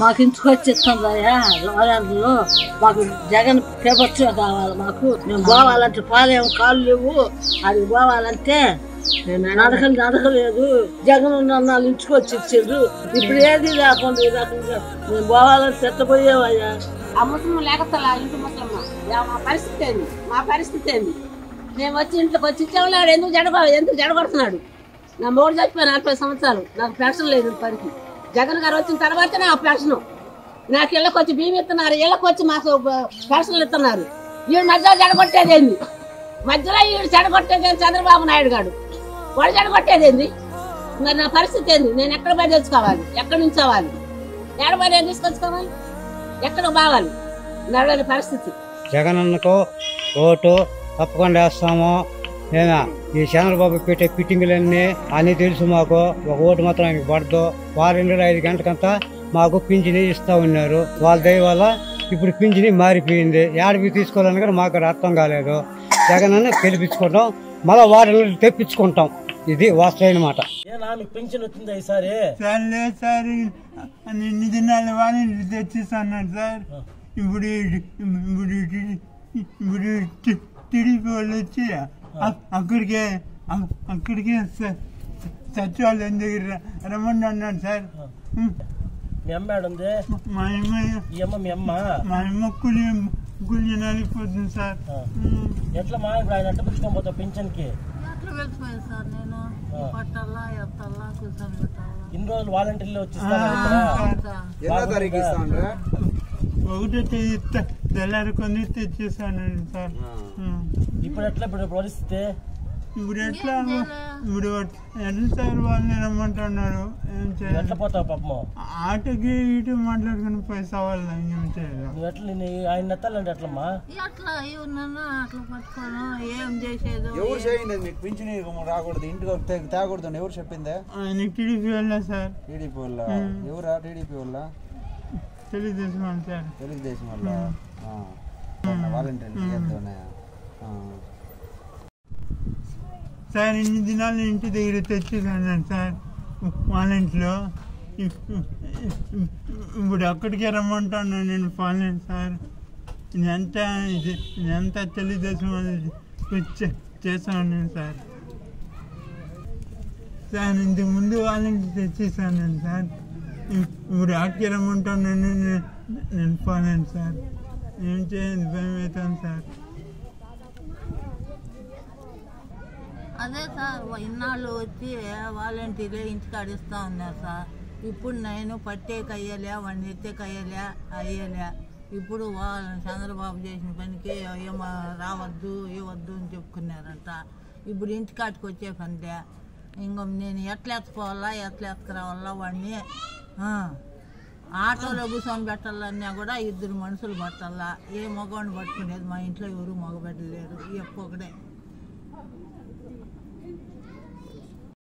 మాకు ఇంచుకొచ్చి ఇస్తుందయ్యా వాలంటీర్లు. మాకు జగన్ ప్రభుత్వం కావాలి. మాకు మేము పోవాలంటే పాలేం కాళ్ళు లేవు. అది పోవాలంటే నడకలేదు. జగన్ ఉన్న ఇంచుకొచ్చి ఇచ్చిండ్రు. ఇప్పుడు ఏది లేకుండా ఈ రకంగా మేము పోవాలని పెట్టబోయేవయ్యా. ఆ ముసలి లేకతలా ఇంటి ముసలమ్మ మా పరిస్థితి ఏంది? మా పరిస్థితి ఏంది? మేము వచ్చి ఇంట్లోకి వచ్చి ఇచ్చేవాళ్ళు ఎందుకు జడగొడుతున్నాడు? నా మూడు చచ్చిపోయి 40 సంవత్సరాలు నాకు పెన్షన్ లేదు. పనికి జగన్ గారు వచ్చిన తర్వాతే నాకు పెన్షన్. నాకు ఇళ్ళకి వచ్చి బియ్యం ఇస్తున్నారు, ఇళ్ళకి వచ్చి మాకు పెన్షన్లు ఇస్తున్నారు. వీడు మధ్యలో జడగొట్టేది ఏంది? మధ్యలో వీడు జడగొట్టేది చంద్రబాబు నాయుడు గారు. వాడు జడగొట్టేది ఏంది? మరి నా పరిస్థితి ఏంది? నేను ఎక్కడ పోయి తెచ్చుకోవాలి? ఎక్కడి నుంచి అవ్వాలి? ఎక్కడ పోయి తీసుకొచ్చుకోవాలి? ఎక్కడ బావాలి? నడవని పరిస్థితి. జగన్ అన్నకు ఓటు తప్పకుండా వేస్తాము. నేనా ఈ చంద్రబాబు పెట్టే ఫిట్టింగ్లన్నీ అన్నీ తెలుసు మాకు. ఒక ఓటు మాత్రం ఆయనకు పడదు. 5 గంటలకంతా మాకు పింఛని ఇస్తా ఉన్నారు. వాళ్ళ దయ వల్ల ఇప్పుడు పింఛని మారిపోయింది. ఏడవి తీసుకోవాలని కూడా మాకు అర్థం కాలేదు. జగన్ అన్న గెలిపించుకుంటాం, మళ్ళీ 6 నెలలు తెప్పించుకుంటాం. ఇది వాస్తవమైన మాట. పింఛన్ వచ్చిందా ఈసారి? సార్ లేదు సార్, ఇన్ని దినాలు వాళ్ళని తెచ్చిస్తున్నాడు సార్. ఇప్పుడు టీడీపీ వాళ్ళు వచ్చి అక్కడికే సచివాలయం దగ్గర రమ్మండి అన్నాడు సార్. మీ అమ్మ ఏడుంది? మా అమ్మ కూలి నలిగిపోతుంది సార్. ఎట్లా మా ఇప్పుడు ఆయన ఎట్లా పుచ్చుకొని పోతావు పింఛన్ కి? ఇన్ని రోజులు వాలంటీర్లు వచ్చిస్తారు. 1వ తేదీ తెల్లారుకొని తెచ్చేసానండి సార్. ఇప్పుడు ఎట్లా ఇప్పుడు పరిస్థితి? ఇప్పుడు ఎట్లా సార్ వాళ్ళని రమ్మంటున్నారు. ఎట్లా పోతావు పాపము? ఆటకి ఇటు మాట్లాడుకుని పైసా వాళ్ళు ఏం చేయాలి? నువ్వు ఎట్లా ఆయన ఎత్తాలంటే ఎట్లమ్మా? అట్లా అట్లా పట్టుకోను ఏం చేసేది? ఎవరు చేయండి మీకు పింఛన్ రాకూడదు, ఇంటికి తేకూడదు ఎవరు చెప్పిందే? ఆయన టీడీపీ వాళ్ళ సార్. టీడీపీ వాళ్ళ? ఎవరా టీడీపీ వాళ్ళ? తెలుగుదేశం వాళ్ళు సార్. తెలుగుదేశం వాళ్ళ వాలంటీర్లు సార్. ఇన్ని దినాలు ఇంటి దగ్గర తెచ్చేసాను సార్ వాలంటీర్లో. ఇప్పుడు అక్కడికే రమ్మంటాను నేను వాలంటీర్ సార్. ఇదంతా తెలుగుదేశం చేస్తాను నేను సార్. సార్ ఇంతకు ముందు వాలంటీర్ తెచ్చేసాను నేను సార్. ఇప్పుడు అక్కడికే రమ్మంటాను నేను పోలేను సార్. ఏం చేయండి, భయం అవుతాను సార్. అదే సార్, ఇన్నాళ్ళు వచ్చి వాలంటీర్లే ఇంటికాడ ఇస్తా ఉన్నారు సార్. ఇప్పుడు నేను పట్టేకి అయ్యలే, వాడిని ఎత్తేకి అయ్యలే. ఇప్పుడు చంద్రబాబు చేసిన పనికి ఏమో రావద్దు ఇవ్వద్దు అని చెప్పుకున్నారంట. ఇప్పుడు ఇంటికాటికి వచ్చే పనిలే. ఇంకో నేను ఎట్లా ఎత్తుకురావాలా వాడిని? ఆటోలో కూర్చొని పెట్టాలన్నా కూడా 2 మనుషులు పట్టాలా. ఏ మగవాడిని పట్టుకునేది? మా ఇంట్లో ఎవరు మగబెట్టలేరు, ఒక్కొక్కడే.